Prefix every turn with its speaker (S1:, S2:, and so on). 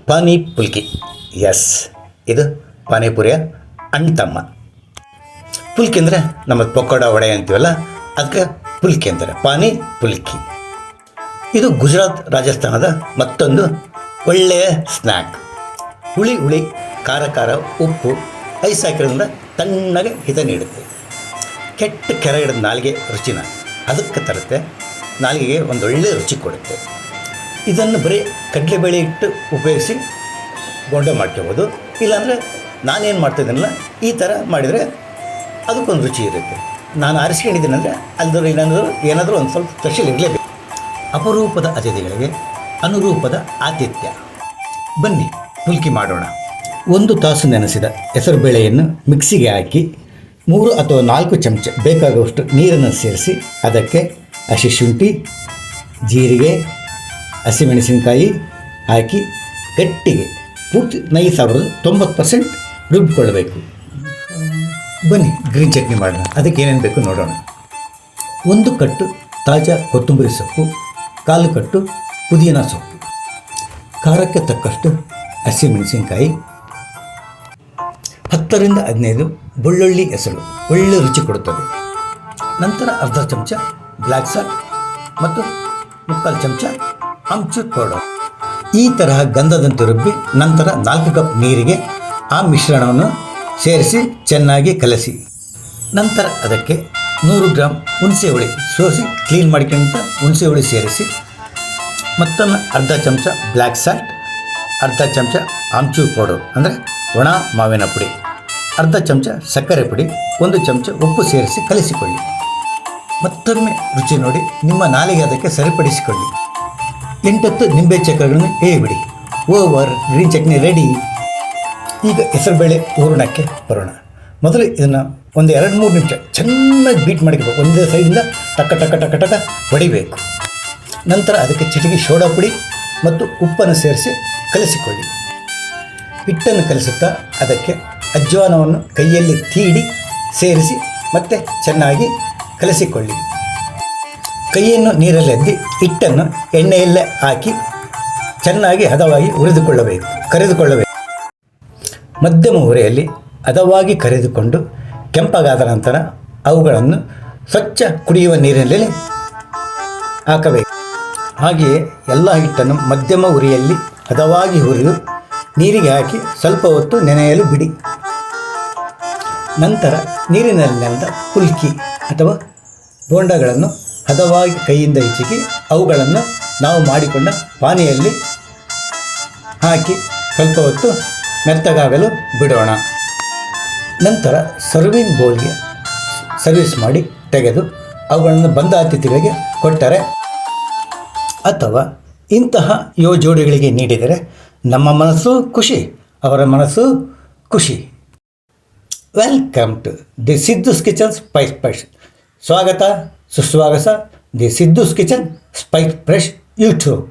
S1: ಪಾನಿ ಪುಲ್ಕಿ. S, ಇದು ಪಾನಿಪುರಿಯ ಅಣ್ತಮ್ಮ. ಪುಲ್ಕಿ ಅಂದರೆ ನಮ್ಮ ಪಕೋಡ ವಡೆ ಅಂತೀವಲ್ಲ, ಅದಕ್ಕೆ ಪುಲ್ಕಿ ಅಂತಾರೆ, ಪಾನಿ ಪುಲ್ಕಿ. ಇದು ಗುಜರಾತ್, ರಾಜಸ್ಥಾನದ ಮತ್ತೊಂದು ಒಳ್ಳೆಯ ಸ್ನ್ಯಾಕ್. ಹುಳಿ ಹುಳಿ, ಖಾರ ಖಾರ, ಉಪ್ಪು, ಐಸ್ ಹಾಕಿರೋದ್ರಿಂದ ತಣ್ಣಗೆ ಹಿತ ನೀಡುತ್ತೆ. ಕೆಟ್ಟ ಕೆರೆ ಹಿಡಿದ ನಾಲಿಗೆ ರುಚಿನ ಅದಕ್ಕೆ ತರುತ್ತೆ, ನಾಲಿಗೆಗೆ ಒಂದೊಳ್ಳೆ ರುಚಿ ಕೊಡುತ್ತೆ. ಇದನ್ನು ಬರೀ ಕಡಲೆಬೇಳೆ ಇಟ್ಟು ಉಪಯೋಗಿಸಿ ಬೋಂಡ ಮಾಡ್ಕೋಬೋದು. ಇಲ್ಲಾಂದರೆ ನಾನೇನು ಮಾಡ್ತಾಯಿದ್ದೀನಲ್ಲ, ಈ ಥರ ಮಾಡಿದರೆ ಅದಕ್ಕೊಂದು ರುಚಿ ಇರುತ್ತೆ. ನಾನು ಆರಿಸ್ಕೊಂಡಿದ್ದೀನಂದರೆ ಅಲ್ಲದರೂ ಏನಾದರೂ ಒಂದು ಸ್ವಲ್ಪ ಸ್ಪೆಷಲ್ ಇರಲೇಬೇಕು. ಅಪರೂಪದ ಅತಿಥಿಗಳಿಗೆ ಅನುರೂಪದ ಆತಿಥ್ಯ. ಬನ್ನಿ ಪುಲ್ಕಿ ಮಾಡೋಣ. 1 ತಾಸು ನೆನೆಸಿದ ಹೆಸರುಬೇಳೆಯನ್ನು ಮಿಕ್ಸಿಗೆ ಹಾಕಿ 3 ಅಥವಾ 4 ಚಮಚ ಬೇಕಾಗುವಷ್ಟು ನೀರನ್ನು ಸೇರಿಸಿ ಅದಕ್ಕೆ ಹಸಿ ಶುಂಠಿ, ಜೀರಿಗೆ, ಹಸಿಮೆಣಸಿನಕಾಯಿ ಹಾಕಿ ಗಟ್ಟಿಗೆ ಪೂರ್ತಿ ನೈಸ್ ಆಗೋದು 90% ರುಬ್ಬಿಕೊಳ್ಳಬೇಕು. ಬನ್ನಿ ಗ್ರೀನ್ ಚಟ್ನಿ ಮಾಡೋಣ. ಅದಕ್ಕೆ ಏನೇನು ಬೇಕು ನೋಡೋಣ. 1 ಕಟ್ಟು ತಾಜಾ ಕೊತ್ತಂಬರಿ ಸೊಪ್ಪು, 1/4 ಕಟ್ಟು ಪುದೀನ ಸೊಪ್ಪು, ಖಾರಕ್ಕೆ ತಕ್ಕಷ್ಟು ಹಸಿಮೆಣಸಿನಕಾಯಿ, 10 ರಿಂದ 15 ಬೆಳ್ಳುಳ್ಳಿ ಹೆಸರು, ಒಳ್ಳೆ ರುಚಿ ಕೊಡುತ್ತದೆ. ನಂತರ ಅರ್ಧ ಚಮಚ ಬ್ಲ್ಯಾಕ್ ಸಾಲ್ಟ್ ಮತ್ತು 3/4 ಚಮಚ ಆಮ್ಚೂರ್ ಪೌಡರ್. ಈ ತರಹ ಗಂಧದಂತೆ ರುಬ್ಬಿ ನಂತರ 4 ಕಪ್ ನೀರಿಗೆ ಆ ಮಿಶ್ರಣವನ್ನು ಸೇರಿಸಿ ಚೆನ್ನಾಗಿ ಕಲಸಿ. ನಂತರ ಅದಕ್ಕೆ 100 ಗ್ರಾಮ್ ಹುಣಸೆ ಹುಳಿ ಸೋಸಿ ಕ್ಲೀನ್ ಮಾಡಿಕೊಂಡ ಹುಣಸೆ ಹುಳಿ ಸೇರಿಸಿ ಮತ್ತೊಮ್ಮೆ ಅರ್ಧ ಚಮಚ ಬ್ಲ್ಯಾಕ್ ಸಾಲ್ಟ್, ಅರ್ಧ ಚಮಚ ಆಮ್ಚೂರ್ ಪೌಡರ್ ಅಂದರೆ ಒಣ ಮಾವಿನ ಪುಡಿ, ಅರ್ಧ ಚಮಚ ಸಕ್ಕರೆ ಪುಡಿ, 1 ಚಮಚ ಉಪ್ಪು ಸೇರಿಸಿ ಕಲಿಸಿಕೊಳ್ಳಿ. ಮತ್ತೊಮ್ಮೆ ರುಚಿ ನೋಡಿ ನಿಮ್ಮ ನಾಲಿಗೆ ಅದಕ್ಕೆ ಸರಿಪಡಿಸಿಕೊಳ್ಳಿ. 8 ನಿಂಬೆ ಚಕ್ರಗಳನ್ನು ಬೇಯಿಬಿಡಿ. Over green chutney ready. ಈಗ ಹೆಸರುಬೇಳೆ ಹೂರಣಕ್ಕೆ ಬರೋಣ. ಮೊದಲು ಇದನ್ನು ಒಂದು 2-3 ನಿಮಿಷ ಚೆನ್ನಾಗಿ ಬೀಟ್ ಮಾಡಿಕೊಬೇಕು. ಒಂದೇ ಸೈಡಿಂದ ಟಕ ಟಕ ಟಕ ಟಕ ಹೊಡಿಬೇಕು. ನಂತರ ಅದಕ್ಕೆ ಚಿಟಿಕೆ ಸೋಡಾ ಪುಡಿ ಮತ್ತು ಉಪ್ಪನ್ನು ಸೇರಿಸಿ ಕಲಿಸಿಕೊಳ್ಳಿ. ಹಿಟ್ಟನ್ನು ಕಲಿಸುತ್ತಾ ಅದಕ್ಕೆ ಅಜ್ವಾನವನ್ನು ಕೈಯಲ್ಲಿ ತೀಡಿ ಸೇರಿಸಿ ಮತ್ತೆ ಚೆನ್ನಾಗಿ ಕಲಿಸಿಕೊಳ್ಳಿ. ಕೈಯನ್ನು ನೀರಲ್ಲಿ ಅದ್ದಿ ಹಿಟ್ಟನ್ನು ಎಣ್ಣೆಯಲ್ಲೇ ಹಾಕಿ ಚೆನ್ನಾಗಿ ಹದವಾಗಿ ಕರೆದುಕೊಳ್ಳಬೇಕು. ಮಧ್ಯಮ ಉರಿಯಲ್ಲಿ ಹದವಾಗಿ ಕರೆದುಕೊಂಡು ಕೆಂಪಗಾದ ನಂತರ ಅವುಗಳನ್ನು ಸ್ವಚ್ಛ ಕುಡಿಯುವ ನೀರಿನಲ್ಲಿ ಹಾಕಬೇಕು. ಹಾಗೆಯೇ ಎಲ್ಲ ಹಿಟ್ಟನ್ನು ಮಧ್ಯಮ ಉರಿಯಲ್ಲಿ ಹದವಾಗಿ ಹುರಿದು ನೀರಿಗೆ ಹಾಕಿ ಸ್ವಲ್ಪ ಹೊತ್ತು ನೆನೆಯಲು ಬಿಡಿ. ನಂತರ ನೀರಿನಲ್ಲಿ ನೆನೆದ ಪುಲ್ಕಿ ಅಥವಾ ಬೋಂಡಗಳನ್ನು ಹದವಾಗಿ ಕೈಯಿಂದ ಹಿಚಕಿ ಅವುಗಳನ್ನು ನಾವು ಮಾಡಿಕೊಂಡ ಪಾನಿಯಲ್ಲಿ ಹಾಕಿ ಸ್ವಲ್ಪ ಹೊತ್ತು ಮೆತ್ತಗಾಗಲು ಬಿಡೋಣ. ನಂತರ ಸರ್ವಿಂಗ್ ಬೌಲ್ಗೆ ಸರ್ವಿಸ್ ಮಾಡಿ ತೆಗೆದು ಅವುಗಳನ್ನು ಬಂದ ಅತಿಥಿಗಳಿಗೆ ಕೊಟ್ಟರೆ ಅಥವಾ ಇಂತಹ ಜೋಡಿಗಳಿಗೆ ನೀಡಿದರೆ ನಮ್ಮ ಮನಸ್ಸು ಖುಷಿ, ಅವರ ಮನಸ್ಸು ಖುಷಿ. Welcome to the Siddhu's kitchen spice fresh. ಸ್ವಾಗತ ಸುಸ್ವಾಗತ the Siddhu's kitchen spice fresh YouTube.